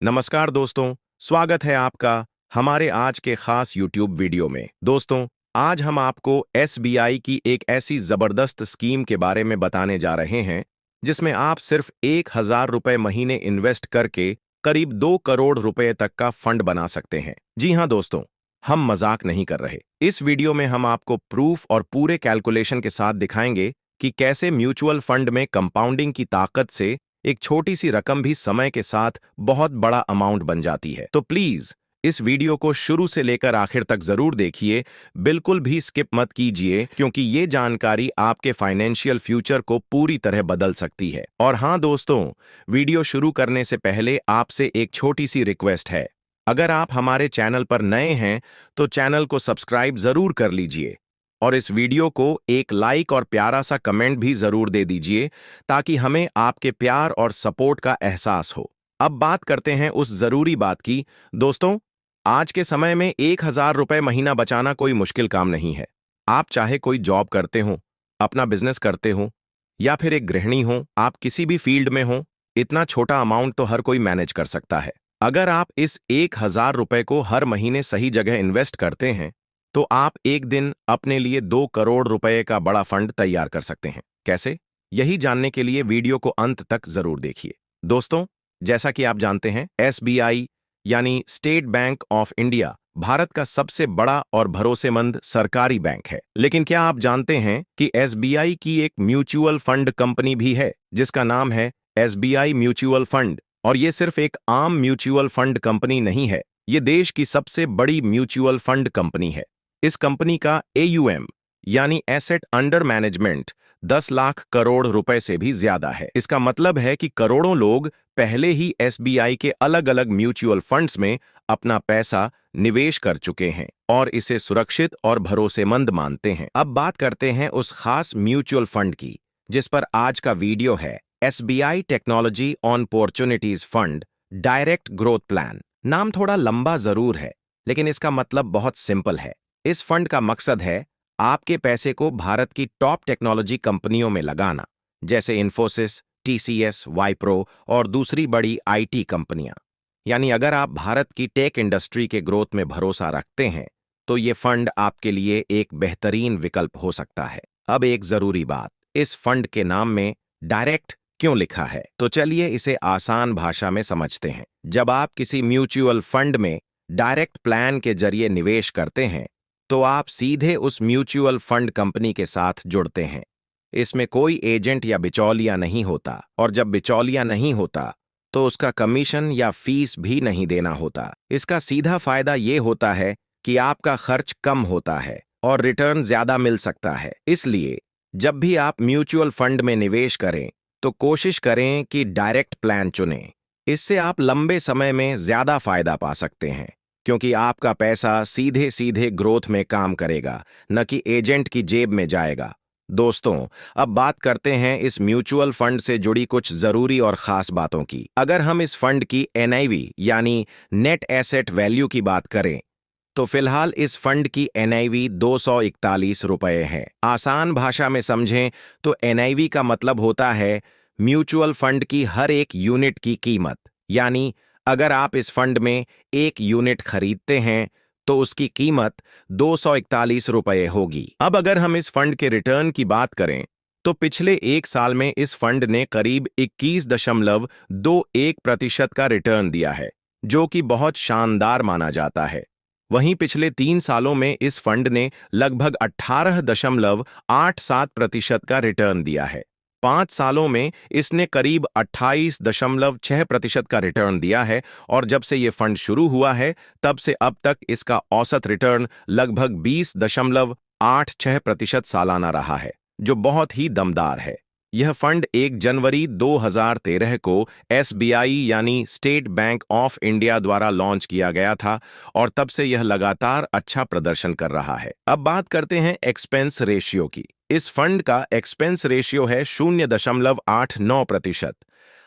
नमस्कार दोस्तों, स्वागत है आपका हमारे आज के खास YouTube वीडियो में। दोस्तों, आज हम आपको SBI की एक ऐसी जबरदस्त स्कीम के बारे में बताने जा रहे हैं, जिसमें आप सिर्फ 1,000 रुपए महीने इन्वेस्ट करके करीब 2 करोड़ रुपए तक का फंड बना सकते हैं। जी हाँ दोस्तों, हम मजाक नहीं कर रहे। इस वीडियो में हम आपको प्रूफ और पूरे कैलकुलेशन के साथ दिखाएंगे कि कैसे म्यूचुअल फंड में कंपाउंडिंग की ताकत से एक छोटी सी रकम भी समय के साथ बहुत बड़ा अमाउंट बन जाती है। तो प्लीज इस वीडियो को शुरू से लेकर आखिर तक जरूर देखिए, बिल्कुल भी स्किप मत कीजिए, क्योंकि ये जानकारी आपके फाइनेंशियल फ्यूचर को पूरी तरह बदल सकती है। और हाँ दोस्तों, वीडियो शुरू करने से पहले आपसे एक छोटी सी रिक्वेस्ट है। अगर आप हमारे चैनल पर नए हैं तो चैनल को सब्सक्राइब जरूर कर लीजिए और इस वीडियो को एक लाइक और प्यारा सा कमेंट भी जरूर दे दीजिए, ताकि हमें आपके प्यार और सपोर्ट का एहसास हो। अब बात करते हैं उस जरूरी बात की। दोस्तों, आज के समय में 1,000 रुपए महीना बचाना कोई मुश्किल काम नहीं है। आप चाहे कोई जॉब करते हो, अपना बिजनेस करते हो या फिर एक गृहिणी हो, आप किसी भी फील्ड में हो, इतना छोटा अमाउंट तो हर कोई मैनेज कर सकता है। अगर आप इस 1,000 रुपए को हर महीने सही जगह इन्वेस्ट करते हैं तो आप एक दिन अपने लिए 2 करोड़ रुपए का बड़ा फंड तैयार कर सकते हैं। कैसे? यही जानने के लिए वीडियो को अंत तक जरूर देखिए। दोस्तों, जैसा कि आप जानते हैं, SBI यानी state bank of India Bharat का सबसे बड़ा और भरोसेमंद सरकारी बैंक है। लेकिन क्या आप जानते हैं कि SBI की एक म्यूचुअल फंड कंपनी भी है, जिसका नाम है SBI म्यूचुअल फंड। और ये सिर्फ एक आम म्यूचुअल फंड कंपनी नहीं है, ये देश की सबसे बड़ी म्यूचुअल फंड कंपनी है। इस कंपनी का AUM यानी asset under management 10 lakh crore रुपए से भी ज्यादा है। इसका मतलब है कि करोड़ों लोग पहले ही SBI के अलग अलग म्यूचुअल फंड्स में अपना पैसा निवेश कर चुके हैं और इसे सुरक्षित और भरोसेमंद मानते हैं। अब बात करते हैं उस खास म्यूचुअल फंड की जिस पर आज का वीडियो है। SBI technology on opportunities fund direct growth plan. नाम थोड़ा लंबा जरूर है, लेकिन इसका मतलब बहुत सिंपल है। इस फंड का मकसद है आपके पैसे को भारत की टॉप टेक्नोलॉजी कंपनियों में लगाना, जैसे इन्फोसिस, TCS, वाइप्रो और दूसरी बड़ी IT कंपनियां। यानी अगर आप भारत की टेक इंडस्ट्री के ग्रोथ में भरोसा रखते हैं तो ये फंड आपके लिए एक बेहतरीन विकल्प हो सकता है। अब एक जरूरी बात, इस फंड के नाम में डायरेक्ट क्यों लिखा है? तो चलिए इसे आसान भाषा में समझते हैं। जब आप किसी म्यूचुअल फंड में डायरेक्ट प्लान के जरिए निवेश करते हैं तो आप सीधे उस म्यूचुअल फंड कंपनी के साथ जुड़ते हैं। इसमें कोई एजेंट या बिचौलिया नहीं होता, और जब बिचौलिया नहीं होता तो उसका कमीशन या फीस भी नहीं देना होता। इसका सीधा फायदा ये होता है कि आपका खर्च कम होता है और रिटर्न ज्यादा मिल सकता है। इसलिए जब भी आप म्यूचुअल फंड में निवेश करें तो कोशिश करें कि डायरेक्ट प्लान चुनें। इससे आप लंबे समय में ज्यादा फायदा पा सकते हैं, क्योंकि आपका पैसा सीधे सीधे ग्रोथ में काम करेगा, न कि एजेंट की जेब में जाएगा। दोस्तों, अब बात करते हैं इस म्यूचुअल फंड से जुड़ी कुछ जरूरी और खास बातों की। अगर हम इस फंड की NAV यानी नेट एसेट वैल्यू की बात करें तो फिलहाल इस फंड की NAV 241 रुपए है। आसान भाषा में समझें तो NAV का मतलब होता है म्यूचुअल फंड की हर एक यूनिट की कीमत। यानी अगर आप इस फंड में एक यूनिट खरीदते हैं तो उसकी कीमत 241 रुपए होगी। अब अगर हम इस फंड के रिटर्न की बात करें तो पिछले एक साल में इस फंड ने करीब 21.21% का रिटर्न दिया है, जो कि बहुत शानदार माना जाता है। वहीं पिछले 3 सालों में इस फंड ने लगभग 18.87% का रिटर्न दिया है। 5 सालों में इसने करीब 28.6% का रिटर्न दिया है, और जब से ये फंड शुरू हुआ है तब से अब तक इसका औसत रिटर्न लगभग 20.86% सालाना रहा है, जो बहुत ही दमदार है। यह फंड 1 जनवरी 2013 को SBI यानी स्टेट बैंक ऑफ इंडिया द्वारा लॉन्च किया गया था, और तब से यह लगातार अच्छा प्रदर्शन कर रहा है। अब बात करते हैं एक्सपेंस रेशियो की। इस फंड का एक्सपेंस रेशियो है 0.89%।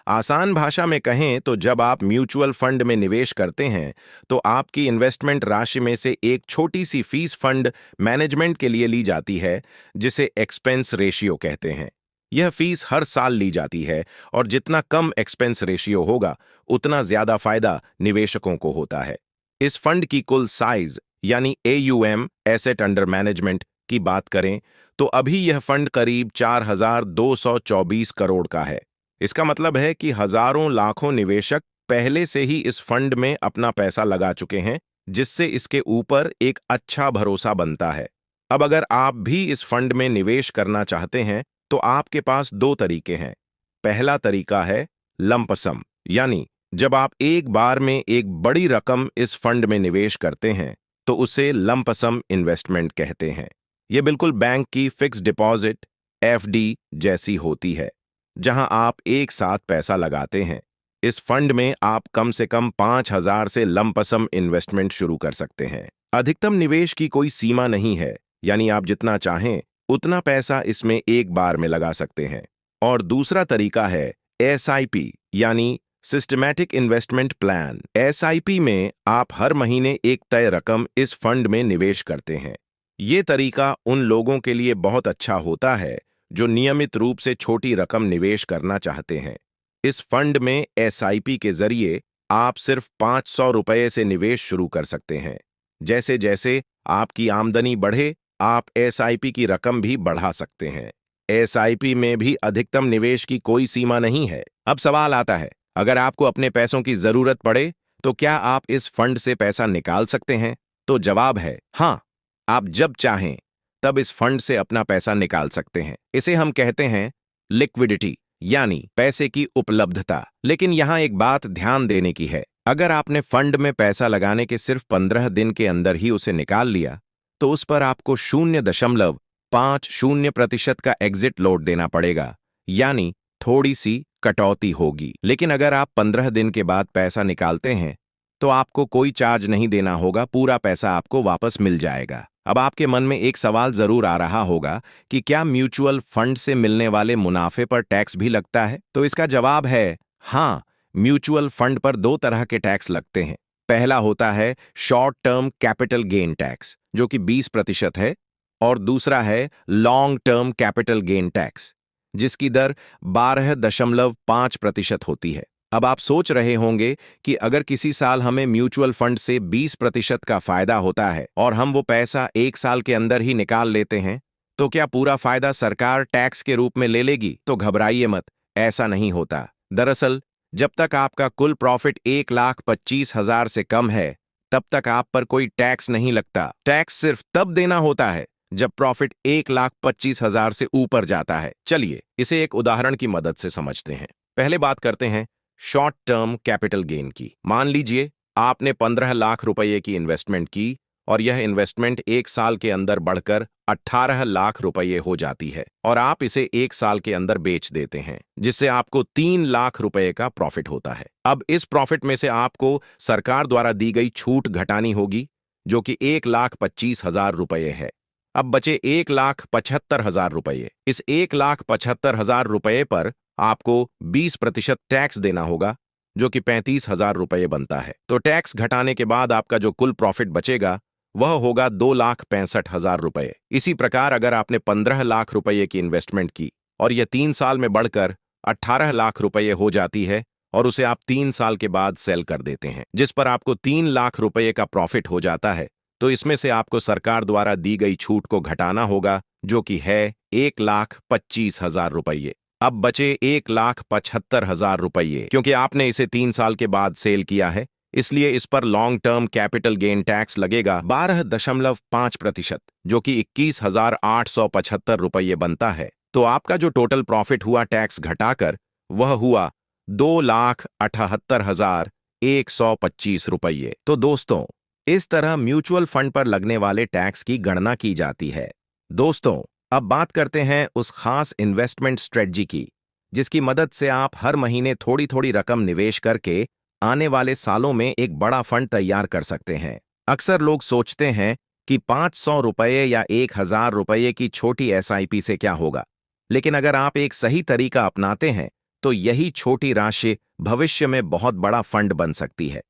आसान भाषा में कहें तो जब आप म्यूचुअल फंड में निवेश करते हैं तो आपकी इन्वेस्टमेंट राशि में से एक छोटी सी फीस फंड मैनेजमेंट के लिए ली जाती है, जिसे एक्सपेंस रेशियो कहते हैं। यह फीस हर साल ली जाती है और जितना कम एक्सपेंस रेशियो होगा उतना ज्यादा फायदा निवेशकों को होता है। इस फंड की कुल साइज यानी AUM एसेट अंडर मैनेजमेंट की बात करें तो अभी यह फंड करीब 4,224 करोड़ का है। इसका मतलब है कि हजारों लाखों निवेशक पहले से ही इस फंड में अपना पैसा लगा चुके हैं, जिससे इसके ऊपर एक अच्छा भरोसा बनता है। अब अगर आप भी इस फंड में निवेश करना चाहते हैं तो आपके पास दो तरीके हैं। पहला तरीका है लंप सम, यानी जब आप एक बार में एक बड़ी रकम इस फंड में निवेश करते हैं तो उसे लंप सम इन्वेस्टमेंट कहते हैं। यह बिल्कुल बैंक की फिक्स डिपॉजिट FD जैसी होती है, जहां आप एक साथ पैसा लगाते हैं। इस फंड में आप कम से कम 5,000 से लंप सम इन्वेस्टमेंट शुरू कर सकते हैं। अधिकतम निवेश की कोई सीमा नहीं है, यानी आप जितना चाहें उतना पैसा इसमें एक बार में लगा सकते हैं। और दूसरा तरीका है SIP, यानी सिस्टमैटिक इन्वेस्टमेंट प्लान। SIP में आप हर महीने एक तय रकम इस फंड में निवेश करते हैं। ये तरीका उन लोगों के लिए बहुत अच्छा होता है जो नियमित रूप से छोटी रकम निवेश करना चाहते हैं। इस फंड में SIP के जरिए आप सिर्फ 500 रुपये से निवेश शुरू कर सकते हैं। जैसे जैसे आपकी आमदनी बढ़े, आप SIP की रकम भी बढ़ा सकते हैं। SIP में भी अधिकतम निवेश की कोई सीमा नहीं है। अब सवाल आता है, अगर आपको अपने पैसों की जरूरत पड़े तो क्या आप इस फंड से पैसा निकाल सकते हैं? तो जवाब है हाँ, आप जब चाहें तब इस फंड से अपना पैसा निकाल सकते हैं। इसे हम कहते हैं लिक्विडिटी, यानी पैसे की उपलब्धता। लेकिन यहां एक बात ध्यान देने की है, अगर आपने फंड में पैसा लगाने के सिर्फ 15 दिन के अंदर ही उसे निकाल लिया तो उस पर आपको 0.50% का एग्जिट लोड देना पड़ेगा, यानी थोड़ी सी कटौती होगी। लेकिन अगर आप 15 दिन के बाद पैसा निकालते हैं तो आपको कोई चार्ज नहीं देना होगा, पूरा पैसा आपको वापस मिल जाएगा। अब आपके मन में एक सवाल जरूर आ रहा होगा कि क्या म्यूचुअल फंड से मिलने वाले मुनाफे पर टैक्स भी लगता है? तो इसका जवाब है हाँ, म्यूचुअल फंड पर दो तरह के टैक्स लगते हैं। पहला होता है short term capital gain tax, जो कि 20% है, और दूसरा है long term capital gain tax, जिसकी दर 12.5% होती है। अब आप सोच रहे होंगे कि अगर किसी साल हमें म्यूचुअल फंड से 20% का फायदा होता है और हम वो पैसा एक साल के अंदर ही निकाल लेते हैं, तो क्या पूरा फायदा सरकार टैक्स के रूप में ले लेगी? तो घबराइए मत, ऐसा नहीं होता। दरअसल जब तक आपका कुल प्रॉफिट 1,25,000 से कम है, तब तक आप पर कोई टैक्स नहीं लगता। टैक्स सिर्फ तब देना होता है जब प्रॉफिट 1,25,000 से ऊपर जाता है। चलिए इसे एक उदाहरण की मदद से समझते हैं। पहले बात करते हैं शॉर्ट टर्म कैपिटल गेन की। मान लीजिए आपने 15 लाख रुपए की इन्वेस्टमेंट की और यह इन्वेस्टमेंट एक साल के अंदर बढ़कर 18 लाख रुपए हो जाती है और आप इसे एक साल के अंदर बेच देते हैं, जिससे आपको 3 लाख रुपए का प्रॉफिट होता है। अब इस प्रॉफिट में से आपको सरकार द्वारा दी गई छूट घटानी होगी, जो कि 1,25,000 रुपए है। अब बचे 1,75,000 रुपए। इस 1,75,000 रुपए पर आपको 20% टैक्स देना होगा, जो कि 35,000 रुपए बनता है। तो टैक्स घटाने के बाद आपका जो कुल प्रॉफिट बचेगा वह होगा 2,65,000 रुपए। इसी प्रकार अगर आपने 15 लाख रुपए की इन्वेस्टमेंट की और यह 3 साल में बढ़कर 18 लाख रुपए हो जाती है और उसे आप 3 साल के बाद सेल कर देते हैं, जिस पर आपको 3 लाख रुपए का प्रॉफिट हो जाता है, तो इसमें से आपको सरकार द्वारा दी गई छूट को घटाना होगा, जो कि है 1,25,000 रुपये। अब बचे 1,75,000 रुपये। क्योंकि आपने इसे 3 साल के बाद सेल किया है, इसलिए इस पर long term capital gain tax लगेगा 12.5%, जो कि 21,875 रुपये बनता है। तो आपका जो टोटल प्रॉफिट हुआ टैक्स घटाकर वह हुआ 2,78,125 रुपये। तो दोस्तों, इस तरह म्यूचुअल फंड पर लगने वाले टैक्स की गणना की जाती है। दोस्तों, अब बात करते हैं उस खास इन्वेस्टमेंट स्ट्रेटजी की, जिसकी मदद से आप हर महीने थोड़ी थोड़ी रकम निवेश करके आने वाले सालों में एक बड़ा फंड तैयार कर सकते हैं। अक्सर लोग सोचते हैं कि 500 रुपये या 1,000 रुपये की छोटी SIP से क्या होगा, लेकिन अगर आप एक सही तरीका अपनाते हैं तो यही छोटी राशि भविष्य में बहुत बड़ा फंड बन सकती है।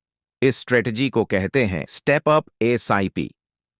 इस स्ट्रेटजी को कहते हैं स्टेप अप SIP।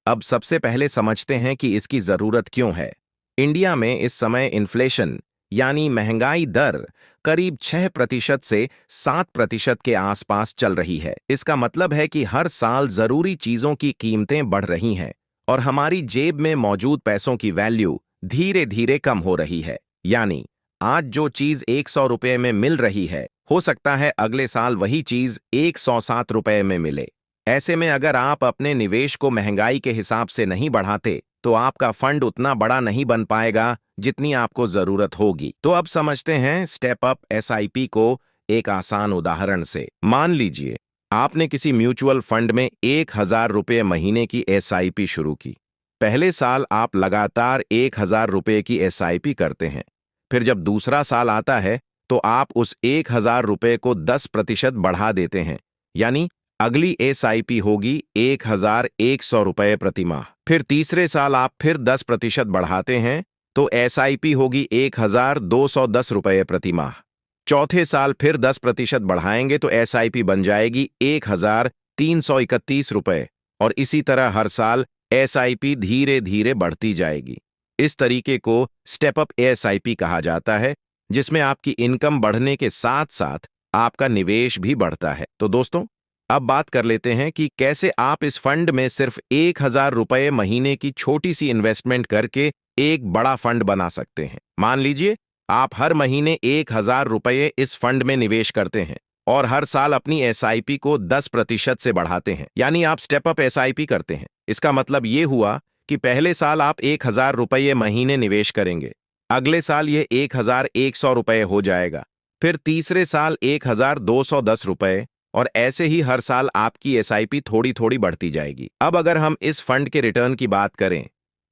अब सबसे पहले समझते हैं कि इसकी जरूरत क्यों है। इंडिया में इस समय इन्फ्लेशन यानी महंगाई दर करीब 6% से 7% के आसपास चल रही है। इसका मतलब है कि हर साल जरूरी चीजों की कीमतें बढ़ रही हैं और हमारी जेब में मौजूद पैसों की वैल्यू धीरे धीरे कम हो रही है। यानी आज जो चीज 100 रुपये में मिल रही है, हो सकता है अगले साल वही चीज 107 रुपये में मिले। ऐसे में अगर आप अपने निवेश को महंगाई के हिसाब से नहीं बढ़ाते, तो आपका फंड उतना बड़ा नहीं बन पाएगा जितनी आपको जरूरत होगी। तो अब समझते हैं स्टेप अप एसआईपी को एक आसान उदाहरण से। मान लीजिए आपने किसी म्यूचुअल फंड में 1,000 रुपये महीने की एसआईपी शुरू की। पहले साल आप लगातार 1,000 रुपये की एसआईपी करते हैं। फिर जब दूसरा साल आता है तो आप उस 1,000 रुपये को 10% बढ़ा देते हैं, यानी अगली एसआईपी होगी 1,100 रुपये प्रति माह। फिर तीसरे साल आप फिर 10% बढ़ाते हैं तो एसआईपी होगी 1,210 रुपये प्रति माह। चौथे साल फिर 10% बढ़ाएंगे तो एसआईपी बन जाएगी 1,331 रुपये, और इसी तरह हर साल एसआईपी धीरे धीरे बढ़ती जाएगी। इस तरीके को स्टेप अप एसआईपी कहा जाता है, जिसमें आपकी इनकम बढ़ने के साथ साथ आपका निवेश भी बढ़ता है। तो दोस्तों, अब बात कर लेते हैं कि कैसे आप इस फंड में सिर्फ 1,000 रुपये महीने की छोटी सी इन्वेस्टमेंट करके एक बड़ा फंड बना सकते हैं। मान लीजिए आप हर महीने 1,000 रुपये इस फंड में निवेश करते हैं और हर साल अपनी एसआईपी को 10% से बढ़ाते हैं, यानी आप स्टेप अप एसआईपी करते हैं। इसका मतलब ये हुआ कि पहले साल आप 1,000 रुपये महीने निवेश करेंगे, अगले साल ये 1,100 रुपये हो जाएगा, फिर तीसरे साल 1,210 रुपये, और ऐसे ही हर साल आपकी एसआईपी थोड़ी थोड़ी बढ़ती जाएगी। अब अगर हम इस फंड के रिटर्न की बात करें,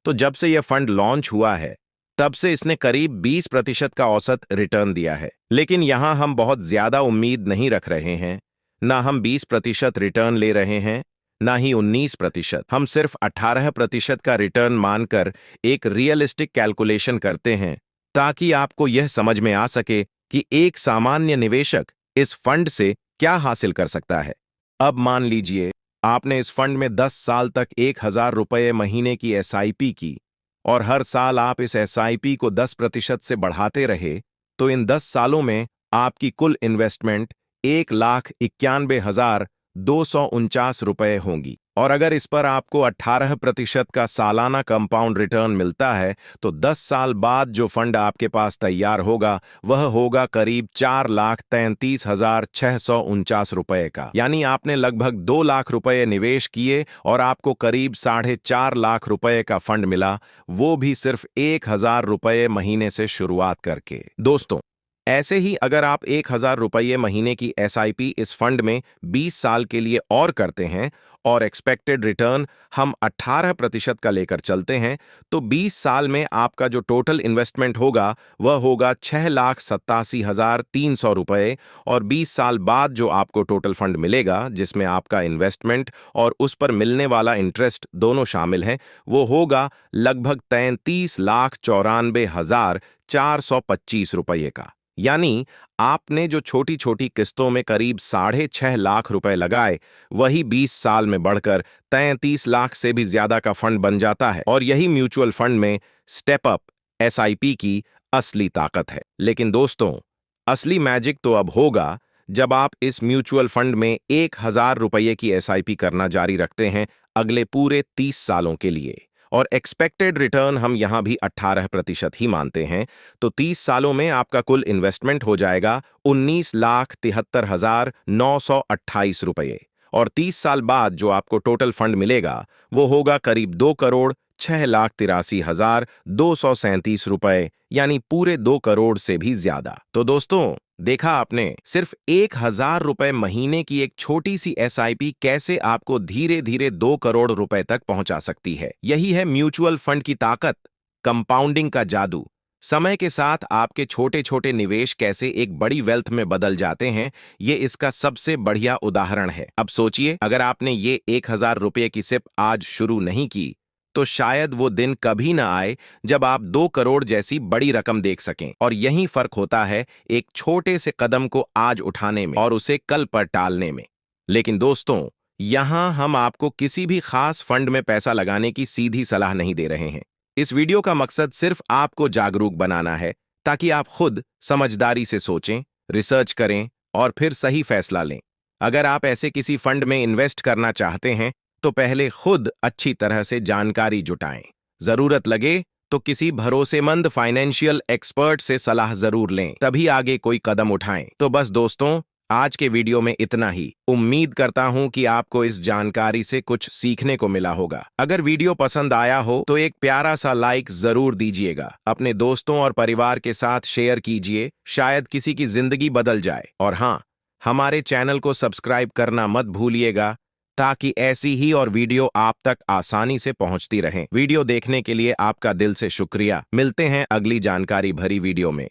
तो जब से यह फंड लॉन्च हुआ है तब से इसने करीब 20% का औसत रिटर्न दिया है। लेकिन यहां हम बहुत ज्यादा उम्मीद नहीं रख रहे हैं। ना हम 20% रिटर्न ले रहे हैं, ना ही 19%। हम सिर्फ 18% का रिटर्न मानकर एक रियलिस्टिक कैलकुलेशन करते हैं, ताकि आपको यह समझ में आ सके कि एक सामान्य निवेशक इस फंड से क्या हासिल कर सकता है। अब मान लीजिए आपने इस फंड में 10 साल तक 1,000 रुपये महीने की एसआईपी की और हर साल आप इस एसआईपी को 10% से बढ़ाते रहे, तो इन 10 सालों में आपकी कुल इन्वेस्टमेंट 1,91,249 रुपये होंगी। और अगर इस पर आपको 18% का सालाना कंपाउंड रिटर्न मिलता है, तो 10 साल बाद जो फंड आपके पास तैयार होगा वह होगा करीब 4,33,649 रुपये का। यानी आपने लगभग 2 लाख रुपये निवेश किए और आपको करीब 4.5 लाख रुपये का फंड मिला, वो भी सिर्फ 1,000 रुपये महीने से शुरुआत करके। दोस्तों, ऐसे ही अगर आप 1,000 रुपये महीने की एसआईपी इस फंड में 20 साल के लिए और करते हैं और एक्सपेक्टेड रिटर्न हम 18% का लेकर चलते हैं, तो 20 साल में आपका जो टोटल इन्वेस्टमेंट होगा वह होगा 6,87,300 रुपये, और 20 साल बाद जो आपको टोटल फंड मिलेगा, जिसमें आपका इन्वेस्टमेंट और उस पर मिलने वाला इंटरेस्ट दोनों शामिल हैं, वो होगा लगभग 33,94,425 रुपये का। यानी आपने जो छोटी छोटी किस्तों में करीब 6.5 लाख रुपए लगाए, वही 20 साल में बढ़कर 33 लाख से भी ज्यादा का फंड बन जाता है। और यही म्यूचुअल फंड में स्टेप अप एसआईपी की असली ताकत है। लेकिन दोस्तों, असली मैजिक तो अब होगा जब आप इस म्यूचुअल फंड में 1,000 रुपये की एसआईपी करना जारी रखते हैं अगले पूरे 30 सालों के लिए, और एक्सपेक्टेड रिटर्न हम यहां भी 18% ही मानते हैं, तो 30 सालों में आपका कुल इन्वेस्टमेंट हो जाएगा 19,73,928 रुपये, और 30 साल बाद जो आपको टोटल फंड मिलेगा वो होगा करीब 2,06,83,237 रुपये, यानी पूरे 2 करोड़ से भी ज्यादा। तो दोस्तों, देखा आपने, सिर्फ 1,000 रुपये महीने की एक छोटी सी एसआईपी कैसे आपको धीरे धीरे 2 करोड़ रुपए तक पहुंचा सकती है। यही है म्यूचुअल फंड की ताकत, कंपाउंडिंग का जादू। समय के साथ आपके छोटे छोटे निवेश कैसे एक बड़ी वेल्थ में बदल जाते हैं, ये इसका सबसे बढ़िया उदाहरण है। अब सोचिए, अगर आपने ये 1,000 रुपये की सिप आज शुरू नहीं की, तो शायद वो दिन कभी ना आए जब आप 2 करोड़ जैसी बड़ी रकम देख सकें। और यही फर्क होता है एक छोटे से कदम को आज उठाने में और उसे कल पर टालने में। लेकिन दोस्तों, यहां हम आपको किसी भी खास फंड में पैसा लगाने की सीधी सलाह नहीं दे रहे हैं। इस वीडियो का मकसद सिर्फ आपको जागरूक बनाना है, ताकि आप खुद समझदारी से सोचें, रिसर्च करें और फिर सही फैसला लें। अगर आप ऐसे किसी फंड में इन्वेस्ट करना चाहते हैं तो पहले खुद अच्छी तरह से जानकारी जुटाएं। जरूरत लगे तो किसी भरोसेमंद फाइनेंशियल एक्सपर्ट से सलाह जरूर लें, तभी आगे कोई कदम उठाएं। तो बस दोस्तों, आज के वीडियो में इतना ही। उम्मीद करता हूं कि आपको इस जानकारी से कुछ सीखने को मिला होगा। अगर वीडियो पसंद आया हो तो एक प्यारा सा लाइक जरूर दीजिएगा। अपने दोस्तों और परिवार के साथ शेयर कीजिए, शायद किसी की जिंदगी बदल जाए। और हाँ, हमारे चैनल को सब्सक्राइब करना मत भूलिएगा ताकि ऐसी ही और वीडियो आप तक आसानी से पहुंचती रहें। वीडियो देखने के लिए आपका दिल से शुक्रिया। मिलते हैं अगली जानकारी भरी वीडियो में।